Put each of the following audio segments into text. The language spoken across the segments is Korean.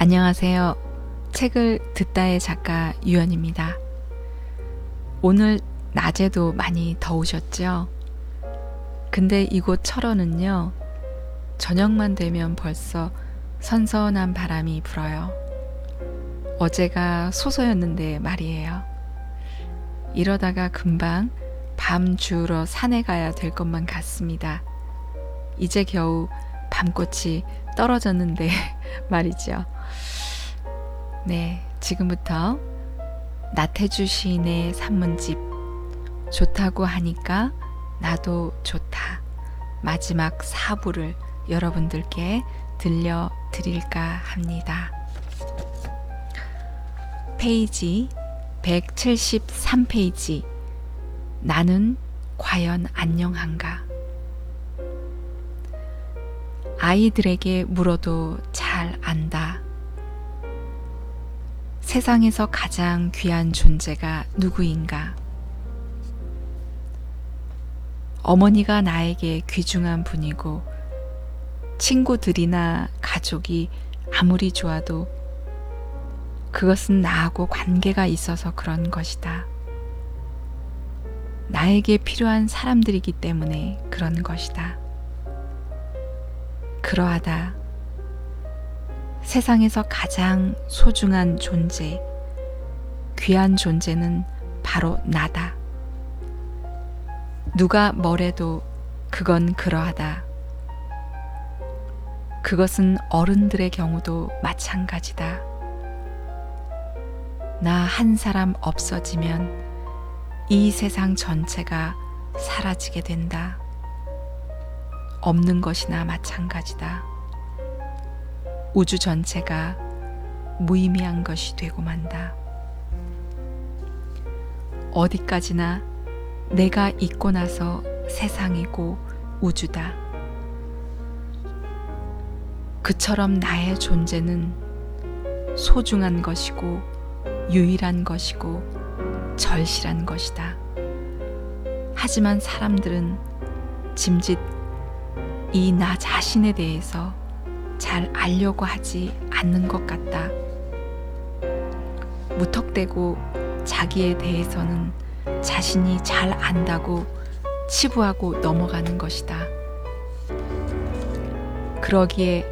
안녕하세요. 책을 듣다의 작가 유연입니다. 오늘 낮에도 많이 더우셨죠? 근데 이곳 철원은요, 저녁만 되면 벌써 선선한 바람이 불어요. 어제가 소소였는데 말이에요. 이러다가 금방 밤 주우러 산에 가야 될 것만 같습니다. 이제 겨우 밤꽃이 떨어졌는데 말이죠. 네, 지금부터 나태주 시인의 산문집 좋다고 하니까 나도 좋다 마지막 4부를 여러분들께 들려드릴까 합니다. 페이지 173페이지 나는 과연 안녕한가? 아이들에게 물어도 잘 안다. 세상에서 가장 귀한 존재가 누구인가? 어머니가 나에게 귀중한 분이고 친구들이나 가족이 아무리 좋아도 그것은 나하고 관계가 있어서 그런 것이다. 나에게 필요한 사람들이기 때문에 그런 것이다. 그러하다. 세상에서 가장 소중한 존재, 귀한 존재는 바로 나다. 누가 뭐래도 그건 그러하다. 그것은 어른들의 경우도 마찬가지다. 나 한 사람 없어지면 이 세상 전체가 사라지게 된다. 없는 것이나 마찬가지다. 우주 전체가 무의미한 것이 되고 만다. 어디까지나 내가 있고 나서 세상이고 우주다. 그처럼 나의 존재는 소중한 것이고 유일한 것이고 절실한 것이다. 하지만 사람들은 짐짓 이 나 자신에 대해서 잘 알려고 하지 않는 것 같다. 무턱대고 자기에 대해서는 자신이 잘 안다고 치부하고 넘어가는 것이다. 그러기에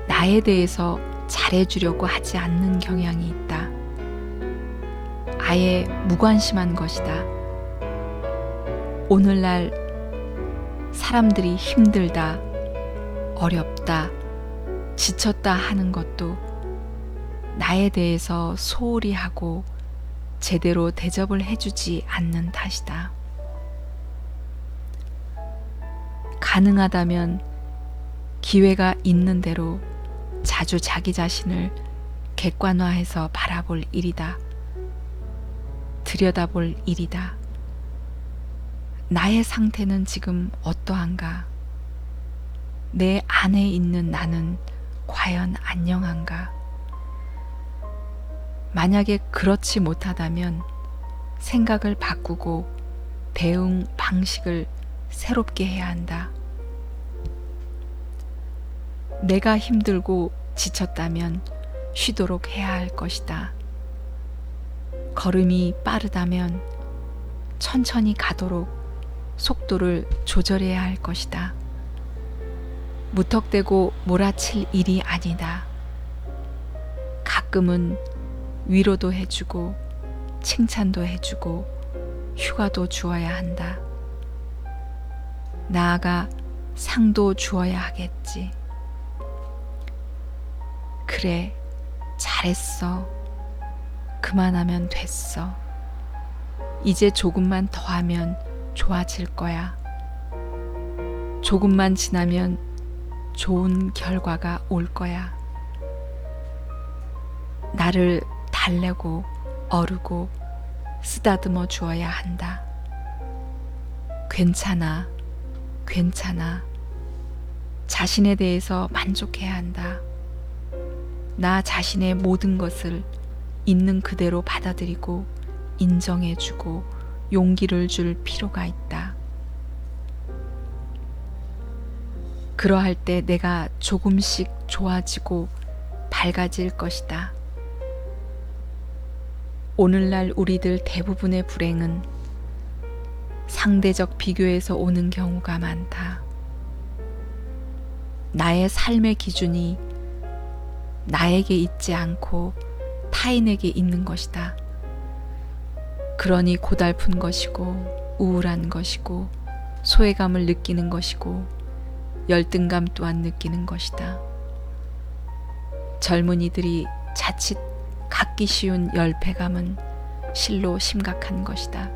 나에 대해서 잘해주려고 하지 않는 경향이 있다. 아예 무관심한 것이다. 오늘날 사람들이 힘들다, 어렵다, 지쳤다 하는 것도 나에 대해서 소홀히 하고 제대로 대접을 해주지 않는 탓이다. 가능하다면 기회가 있는 대로 자주 자기 자신을 객관화해서 바라볼 일이다. 들여다볼 일이다. 나의 상태는 지금 어떠한가? 내 안에 있는 나는 과연 안녕한가? 만약에 그렇지 못하다면 생각을 바꾸고 대응 방식을 새롭게 해야 한다. 내가 힘들고 지쳤다면 쉬도록 해야 할 것이다. 걸음이 빠르다면 천천히 가도록 속도를 조절해야 할 것이다. 무턱대고 몰아칠 일이 아니다. 가끔은 위로도 해주고 칭찬도 해주고 휴가도 주어야 한다. 나아가 상도 주어야 하겠지. 그래, 잘했어. 그만하면 됐어. 이제 조금만 더 하면 좋아질 거야. 조금만 지나면 좋은 결과가 올 거야. 나를 달래고 어르고 쓰다듬어 주어야 한다. 괜찮아, 괜찮아. 자신에 대해서 만족해야 한다. 나 자신의 모든 것을 있는 그대로 받아들이고 인정해주고 용기를 줄 필요가 있다. 그러할 때 내가 조금씩 좋아지고 밝아질 것이다. 오늘날 우리들 대부분의 불행은 상대적 비교에서 오는 경우가 많다. 나의 삶의 기준이 나에게 있지 않고 타인에게 있는 것이다. 그러니 고달픈 것이고 우울한 것이고 소외감을 느끼는 것이고 열등감 또한 느끼는 것이다. 젊은이들이 자칫 갖기 쉬운 열패감은 실로 심각한 것이다.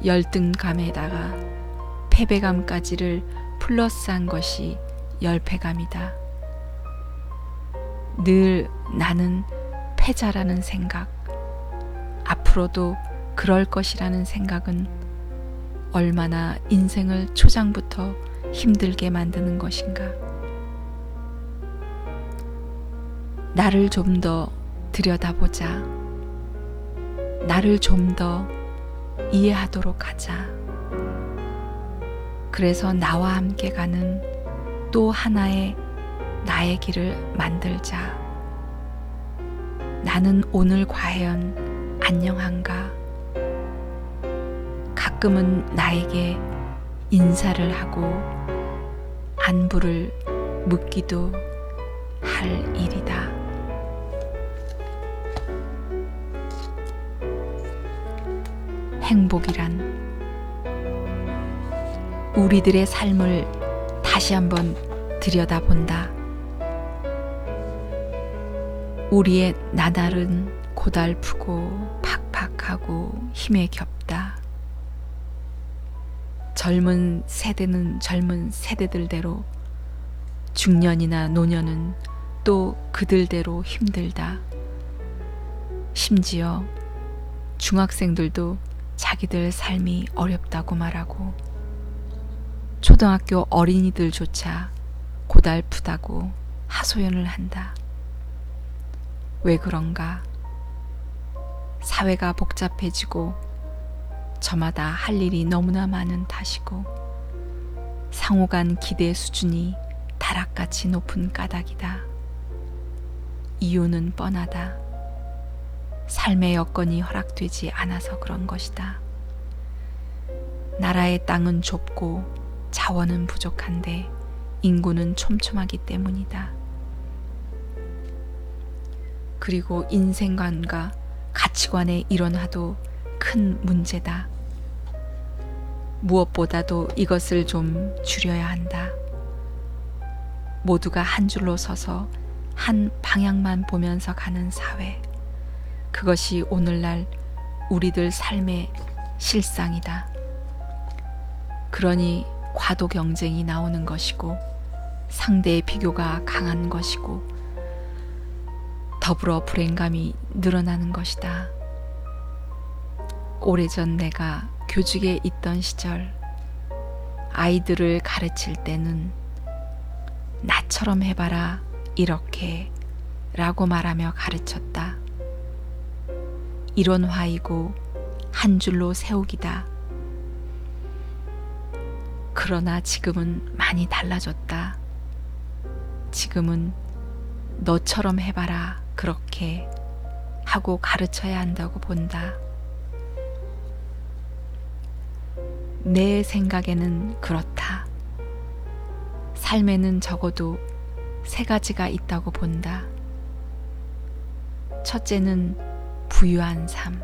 열등감에다가 패배감까지를 플러스한 것이 열패감이다. 늘 나는 패자라는 생각, 앞으로도 그럴 것이라는 생각은 얼마나 인생을 초장부터 힘들게 만드는 것인가. 나를 좀 더 들여다보자. 나를 좀 더 이해하도록 하자. 그래서 나와 함께 가는 또 하나의 나의 길을 만들자. 나는 오늘 과연 안녕한가? 가끔은 나에게 인사를 하고 안부를 묻기도 할 일이다. 행복이란 우리들의 삶을 다시 한번 들여다본다. 우리의 나날은 고달프고 팍팍하고 힘에 겹다. 젊은 세대는 젊은 세대들대로, 중년이나 노년은 또 그들대로 힘들다. 심지어 중학생들도 자기들 삶이 어렵다고 말하고, 초등학교 어린이들조차 고달프다고 하소연을 한다. 왜 그런가? 사회가 복잡해지고 저마다 할 일이 너무나 많은 탓이고, 상호간 기대 수준이 다락같이 높은 까닭이다. 이유는 뻔하다. 삶의 여건이 허락되지 않아서 그런 것이다. 나라의 땅은 좁고 자원은 부족한데 인구는 촘촘하기 때문이다. 그리고 인생관과 가치관의 일원화도 큰 문제다. 무엇보다도 이것을 좀 줄여야 한다. 모두가 한 줄로 서서 한 방향만 보면서 가는 사회. 그것이 오늘날 우리들 삶의 실상이다. 그러니 과도 경쟁이 나오는 것이고, 상대의 비교가 강한 것이고, 더불어 불행감이 늘어나는 것이다. 오래전 내가 교직에 있던 시절, 아이들을 가르칠 때는 나처럼 해봐라 이렇게 라고 말하며 가르쳤다. 이론화이고 한 줄로 세우기다. 그러나 지금은 많이 달라졌다. 지금은 너처럼 해봐라 그렇게 하고 가르쳐야 한다고 본다. 내 생각에는 그렇다. 삶에는 적어도 세 가지가 있다고 본다. 첫째는 부유한 삶.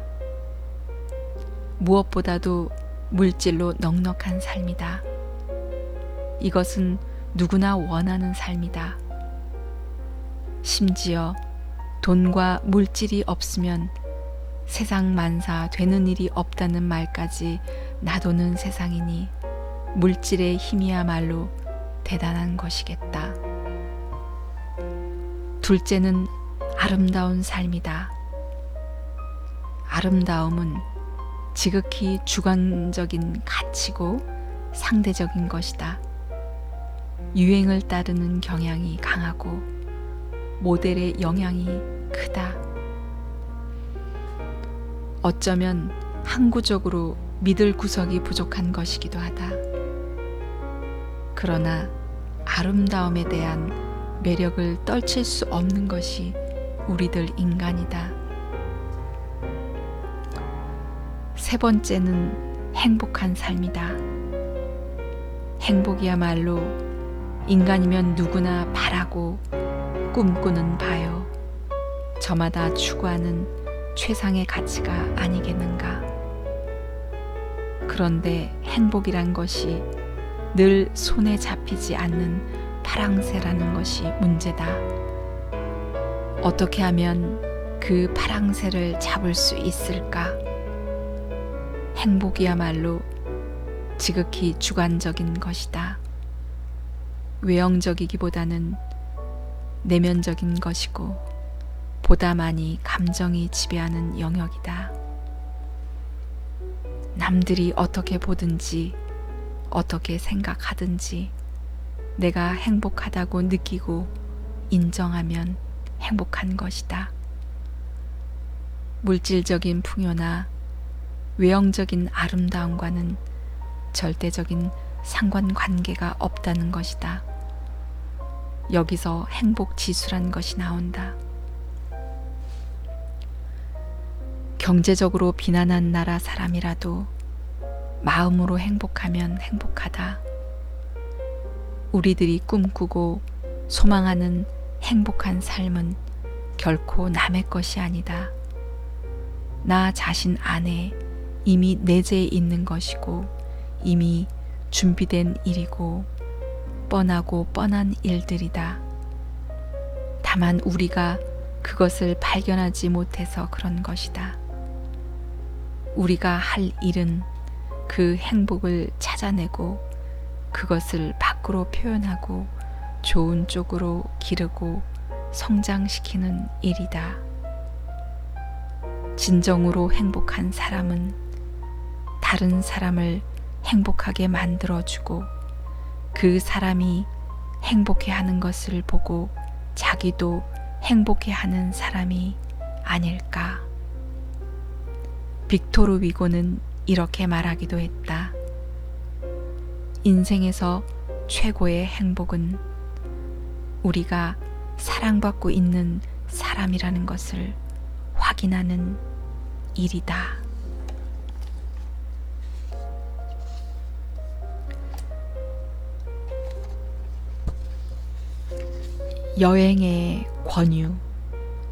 무엇보다도 물질로 넉넉한 삶이다. 이것은 누구나 원하는 삶이다. 심지어 돈과 물질이 없으면 세상 만사 되는 일이 없다는 말까지 나도는 세상이니 물질의 힘이야말로 대단한 것이겠다. 둘째는 아름다운 삶이다. 아름다움은 지극히 주관적인 가치고 상대적인 것이다. 유행을 따르는 경향이 강하고 모델의 영향이 크다. 어쩌면 항구적으로 믿을 구석이 부족한 것이기도 하다. 그러나 아름다움에 대한 매력을 떨칠 수 없는 것이 우리들 인간이다. 세 번째는 행복한 삶이다. 행복이야말로 인간이면 누구나 바라고 꿈꾸는 바요. 저마다 추구하는 최상의 가치가 아니겠는가. 그런데 행복이란 것이 늘 손에 잡히지 않는 파랑새라는 것이 문제다. 어떻게 하면 그 파랑새를 잡을 수 있을까? 행복이야말로 지극히 주관적인 것이다. 외형적이기보다는 내면적인 것이고 보다 많이 감정이 지배하는 영역이다. 남들이 어떻게 보든지 어떻게 생각하든지 내가 행복하다고 느끼고 인정하면 행복한 것이다. 물질적인 풍요나 외형적인 아름다움과는 절대적인 상관관계가 없다는 것이다. 여기서 행복 지수란 것이 나온다. 경제적으로 비난한 나라 사람이라도 마음으로 행복하면 행복하다. 우리들이 꿈꾸고 소망하는 행복한 삶은 결코 남의 것이 아니다. 나 자신 안에 이미 내재해 있는 것이고 이미 준비된 일이고 뻔하고 뻔한 일들이다. 다만 우리가 그것을 발견하지 못해서 그런 것이다. 우리가 할 일은 그 행복을 찾아내고 그것을 밖으로 표현하고 좋은 쪽으로 기르고 성장시키는 일이다. 진정으로 행복한 사람은 다른 사람을 행복하게 만들어주고 그 사람이 행복해하는 것을 보고 자기도 행복해하는 사람이 아닐까. 빅토르 위고는 이렇게 말하기도 했다. 인생에서 최고의 행복은 우리가 사랑받고 있는 사람이라는 것을 확인하는 일이다. 여행의 권유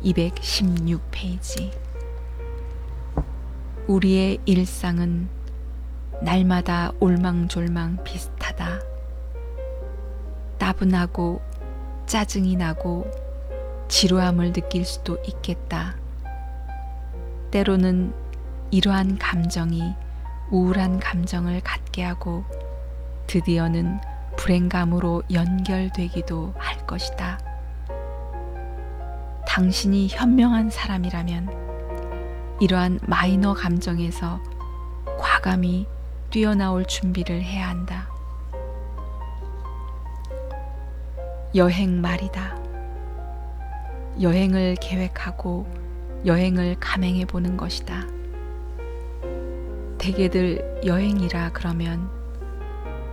216페이지. 우리의 일상은 날마다 올망졸망 비슷하다. 따분하고 짜증이 나고 지루함을 느낄 수도 있겠다. 때로는 이러한 감정이 우울한 감정을 갖게 하고 드디어는 불행감으로 연결되기도 할 것이다. 당신이 현명한 사람이라면 이러한 마이너 감정에서 과감히 뛰어나올 준비를 해야 한다. 여행 말이다. 여행을 계획하고 여행을 감행해 보는 것이다. 대개들 여행이라 그러면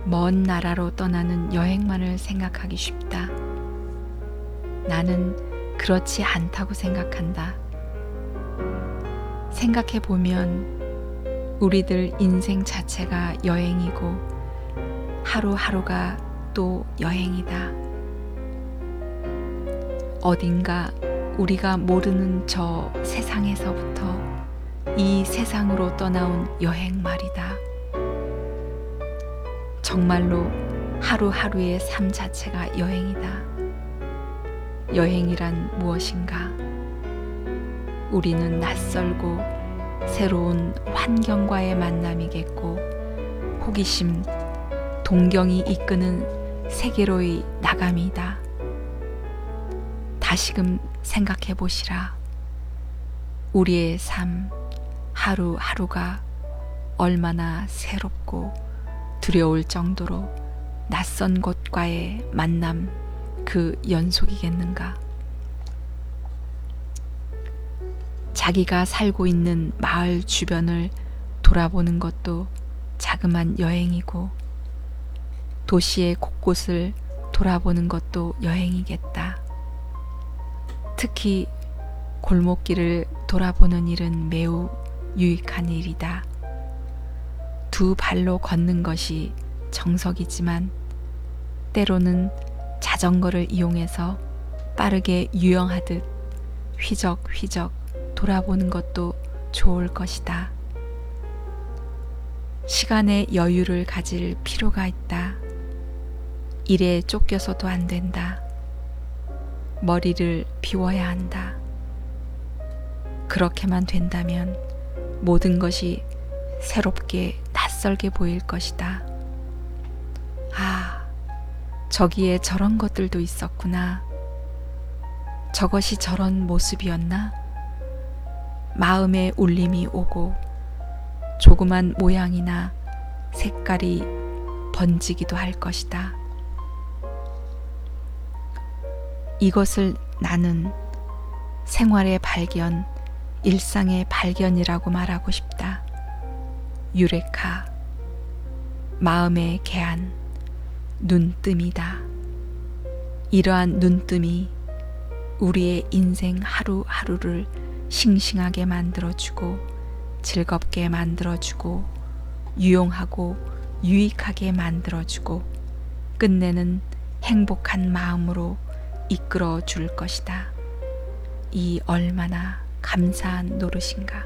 먼 나라로 떠나는 여행만을 생각하기 쉽다. 나는 그렇지 않다고 생각한다. 생각해 보면 우리들 인생 자체가 여행이고 하루하루가 또 여행이다. 어딘가 우리가 모르는 저 세상에서부터 이 세상으로 떠나온 여행 말이다. 정말로 하루하루의 삶 자체가 여행이다. 여행이란 무엇인가? 우리는 낯설고 새로운 환경과의 만남이겠고 호기심, 동경이 이끄는 세계로의 나감이다. 다시금 생각해 보시라. 우리의 삶 하루하루가 얼마나 새롭고 두려울 정도로 낯선 곳과의 만남 그 연속이겠는가. 자기가 살고 있는 마을 주변을 돌아보는 것도 자그만 여행이고 도시의 곳곳을 돌아보는 것도 여행이겠다. 특히 골목길을 돌아보는 일은 매우 유익한 일이다. 두 발로 걷는 것이 정석이지만 때로는 자전거를 이용해서 빠르게 유영하듯 휘적휘적 돌아보는 것도 좋을 것이다. 시간의 여유를 가질 필요가 있다. 일에 쫓겨서도 안 된다. 머리를 비워야 한다. 그렇게만 된다면 모든 것이 새롭게 낯설게 보일 것이다. 아, 저기에 저런 것들도 있었구나. 저것이 저런 모습이었나? 마음에 울림이 오고 조그만 모양이나 색깔이 번지기도 할 것이다. 이것을 나는 생활의 발견, 일상의 발견이라고 말하고 싶다. 유레카, 마음의 개안, 눈뜸이다. 이러한 눈뜸이 우리의 인생 하루하루를 싱싱하게 만들어주고 즐겁게 만들어주고 유용하고 유익하게 만들어주고 끝내는 행복한 마음으로 이끌어 줄 것이다. 이 얼마나 감사한 노릇인가.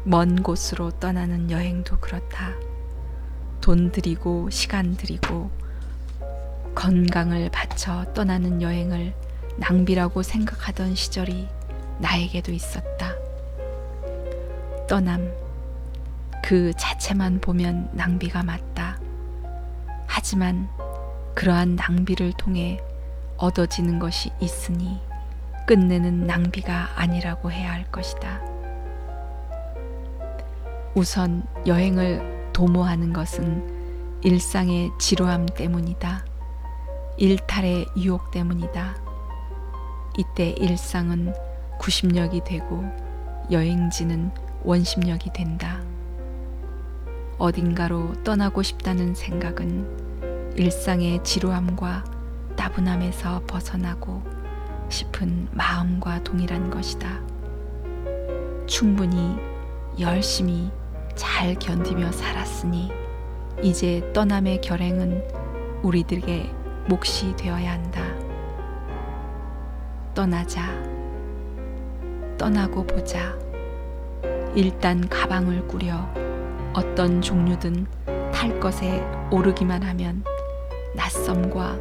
먼 곳으로 떠나는 여행도 그렇다. 돈 들이고 시간 들이고 건강을 바쳐 떠나는 여행을 낭비라고 생각하던 시절이 나에게도 있었다. 떠남, 그 자체만 보면 낭비가 맞다. 하지만 그러한 낭비를 통해 얻어지는 것이 있으니 끝내는 낭비가 아니라고 해야 할 것이다. 우선 여행을 도모하는 것은 일상의 지루함 때문이다. 일탈의 유혹 때문이다. 이때 일상은 구심력이 되고 여행지는 원심력이 된다. 어딘가로 떠나고 싶다는 생각은 일상의 지루함과 따분함에서 벗어나고 싶은 마음과 동일한 것이다. 충분히 열심히 잘 견디며 살았으니 이제 떠남의 결행은 우리들에게 몫이 되어야 한다. 떠나자. 떠나고 보자. 일단 가방을 꾸려 어떤 종류든 탈 것에 오르기만 하면 낯섦과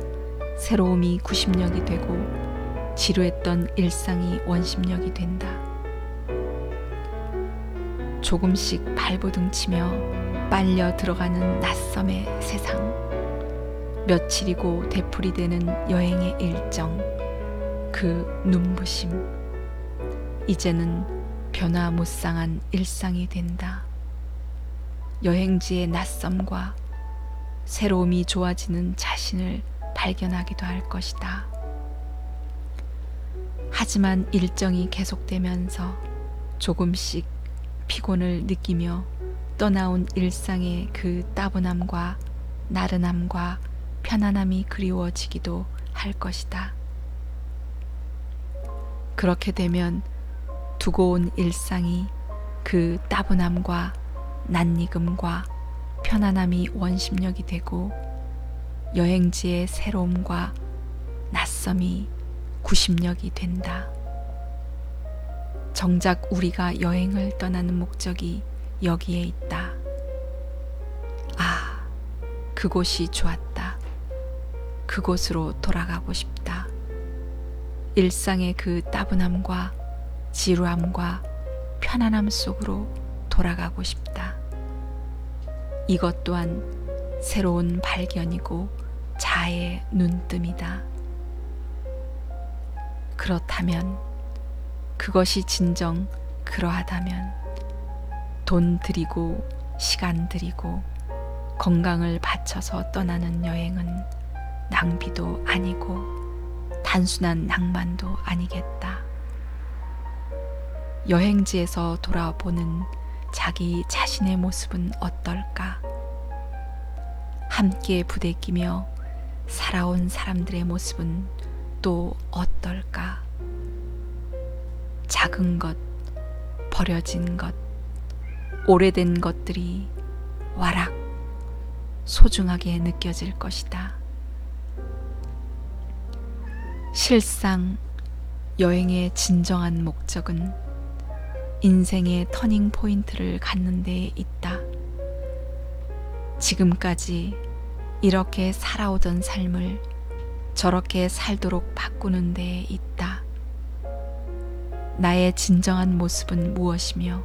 새로움이 구심력이 되고 지루했던 일상이 원심력이 된다. 조금씩 발버둥 치며 빨려 들어가는 낯섦의 세상. 며칠이고 되풀이되는 여행의 일정, 그 눈부심. 이제는 변화무쌍한 일상이 된다. 여행지의 낯섦과 새로움이 좋아지는 자신을 발견하기도 할 것이다. 하지만 일정이 계속되면서 조금씩 피곤을 느끼며 떠나온 일상의 그 따분함과 나른함과 편안함이 그리워지기도 할 것이다. 그렇게 되면 두고 온 일상이 그 따분함과 낯익음과 편안함이 원심력이 되고 여행지의 새로움과 낯섦이 구심력이 된다. 정작 우리가 여행을 떠나는 목적이 여기에 있다. 아, 그곳이 좋았다. 그곳으로 돌아가고 싶다. 일상의 그 따분함과 지루함과 편안함 속으로 돌아가고 싶다. 이것 또한 새로운 발견이고 자아의 눈뜸이다. 그렇다면, 그것이 진정 그러하다면 돈 들이고 시간 들이고 건강을 바쳐서 떠나는 여행은 낭비도 아니고 단순한 낭만도 아니겠다. 여행지에서 돌아보는 자기 자신의 모습은 어떨까? 함께 부대끼며 살아온 사람들의 모습은 또 어떨까? 작은 것, 버려진 것, 오래된 것들이 와락 소중하게 느껴질 것이다. 실상 여행의 진정한 목적은 인생의 터닝 포인트를 갖는 데 있다. 지금까지 이렇게 살아오던 삶을 저렇게 살도록 바꾸는 데 있다. 나의 진정한 모습은 무엇이며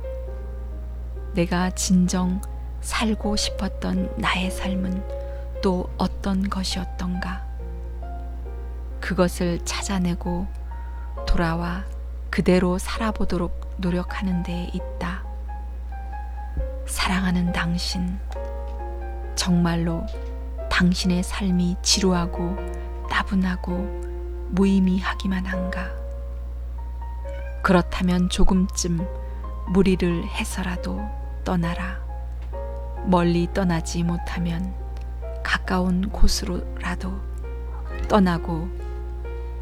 내가 진정 살고 싶었던 나의 삶은 또 어떤 것이었던가? 그것을 찾아내고 돌아와 그대로 살아보도록 노력하는 데 있다. 사랑하는 당신, 정말로 당신의 삶이 지루하고 따분하고 무의미하기만 한가? 그렇다면 조금쯤 무리를 해서라도 떠나라. 멀리 떠나지 못하면 가까운 곳으로라도 떠나고,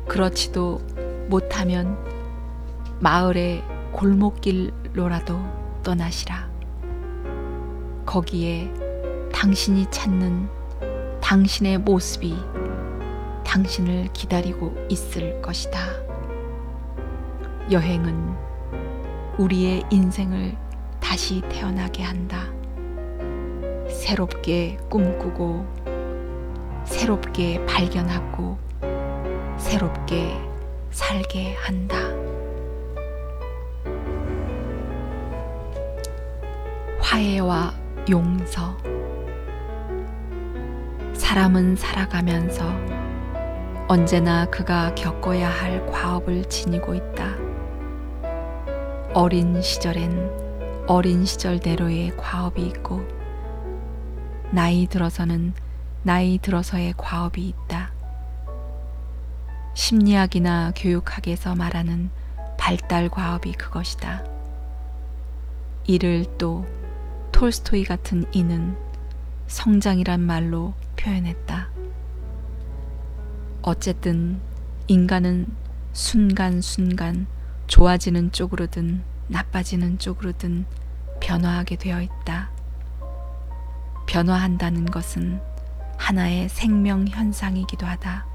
그렇지도 못하면 마을의 골목길로라도 떠나시라. 거기에 당신이 찾는 당신의 모습이 당신을 기다리고 있을 것이다. 여행은 우리의 인생을 다시 태어나게 한다. 새롭게 꿈꾸고, 새롭게 발견하고, 새롭게 살게 한다. 화해와 용서. 사람은 살아가면서 언제나 그가 겪어야 할 과업을 지니고 있다. 어린 시절엔 어린 시절대로의 과업이 있고, 나이 들어서는 나이 들어서의 과업이 있다. 심리학이나 교육학에서 말하는 발달 과업이 그것이다. 이를 또 톨스토이 같은 이는 성장이란 말로 표현했다. 어쨌든 인간은 순간순간 좋아지는 쪽으로든 나빠지는 쪽으로든 변화하게 되어 있다. 변화한다는 것은 하나의 생명 현상이기도 하다.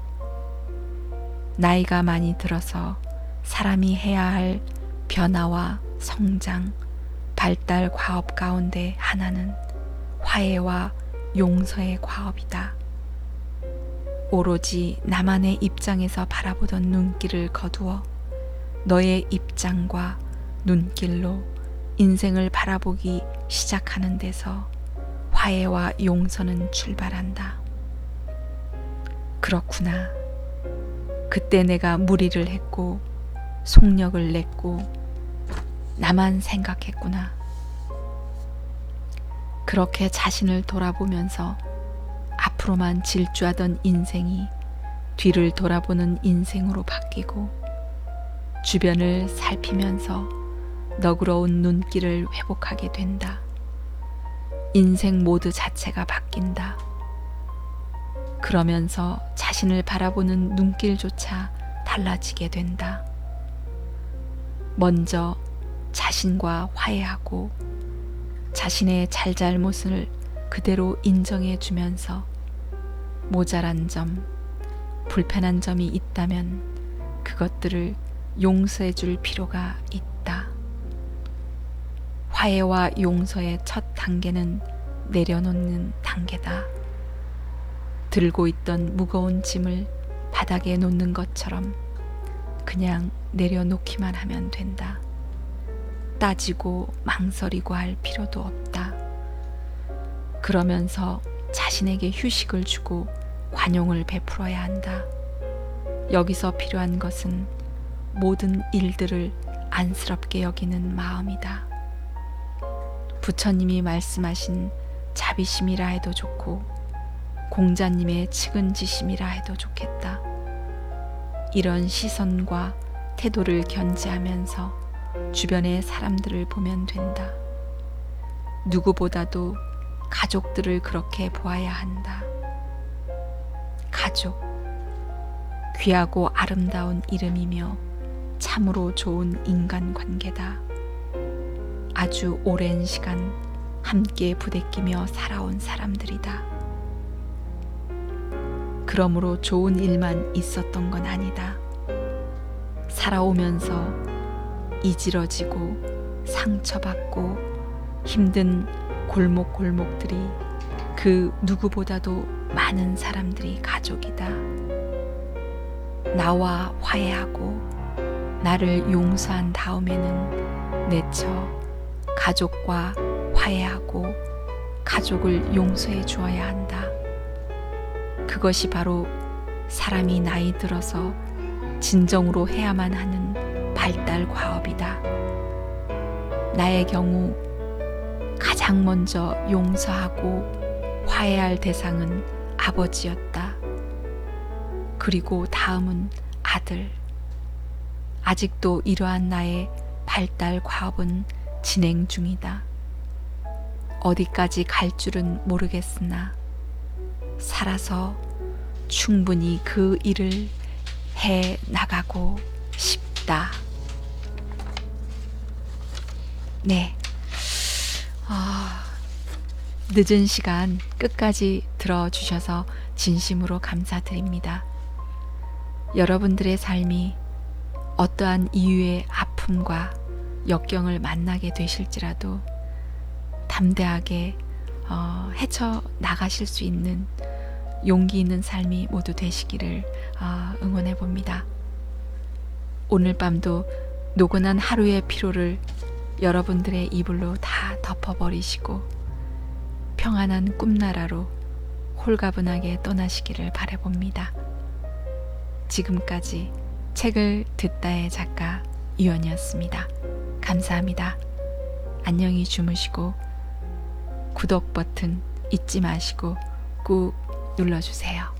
나이가 많이 들어서 사람이 해야 할 변화와 성장, 발달 과업 가운데 하나는 화해와 용서의 과업이다. 오로지 나만의 입장에서 바라보던 눈길을 거두어 너의 입장과 눈길로 인생을 바라보기 시작하는 데서 화해와 용서는 출발한다. 그렇구나. 그때 내가 무리를 했고 속력을 냈고 나만 생각했구나. 그렇게 자신을 돌아보면서 앞으로만 질주하던 인생이 뒤를 돌아보는 인생으로 바뀌고, 주변을 살피면서 너그러운 눈길을 회복하게 된다. 인생 모드 자체가 바뀐다. 그러면서 자신을 바라보는 눈길조차 달라지게 된다. 먼저 자신과 화해하고 자신의 잘잘못을 그대로 인정해 주면서 모자란 점, 불편한 점이 있다면 그것들을 용서해 줄 필요가 있다. 화해와 용서의 첫 단계는 내려놓는 단계다. 들고 있던 무거운 짐을 바닥에 놓는 것처럼 그냥 내려놓기만 하면 된다. 따지고 망설이고 할 필요도 없다. 그러면서 자신에게 휴식을 주고 관용을 베풀어야 한다. 여기서 필요한 것은 모든 일들을 안쓰럽게 여기는 마음이다. 부처님이 말씀하신 자비심이라 해도 좋고 공자님의 측은지심이라 해도 좋겠다. 이런 시선과 태도를 견지하면서 주변의 사람들을 보면 된다. 누구보다도 가족들을 그렇게 보아야 한다. 가족, 귀하고 아름다운 이름이며 참으로 좋은 인간관계다. 아주 오랜 시간 함께 부대끼며 살아온 사람들이다. 그러므로 좋은 일만 있었던 건 아니다. 살아오면서 이지러지고 상처받고 힘든 골목골목들이 그 누구보다도 많은 사람들이 가족이다. 나와 화해하고 나를 용서한 다음에는 내쳐 가족과 화해하고 가족을 용서해 주어야 한다. 그것이 바로 사람이 나이 들어서 진정으로 해야만 하는 발달 과업이다. 나의 경우 가장 먼저 용서하고 화해할 대상은 아버지였다. 그리고 다음은 아들. 아직도 이러한 나의 발달 과업은 진행 중이다. 어디까지 갈 줄은 모르겠으나 살아서 충분히 그 일을 해 나가고 싶다. 네. 늦은 시간 끝까지 들어주셔서 진심으로 감사드립니다. 여러분들의 삶이 어떠한 이유의 아픔과 역경을 만나게 되실지라도 담대하게 헤쳐나가실 수 있는 용기 있는 삶이 모두 되시기를 응원해 봅니다. 오늘 밤도 노곤한 하루의 피로를 여러분들의 이불로 다 덮어버리시고 평안한 꿈나라로 홀가분하게 떠나시기를 바라봅니다. 지금까지 책을 듣다의 작가 유연이었습니다. 감사합니다. 안녕히 주무시고 구독 버튼 잊지 마시고 꾹 눌러주세요.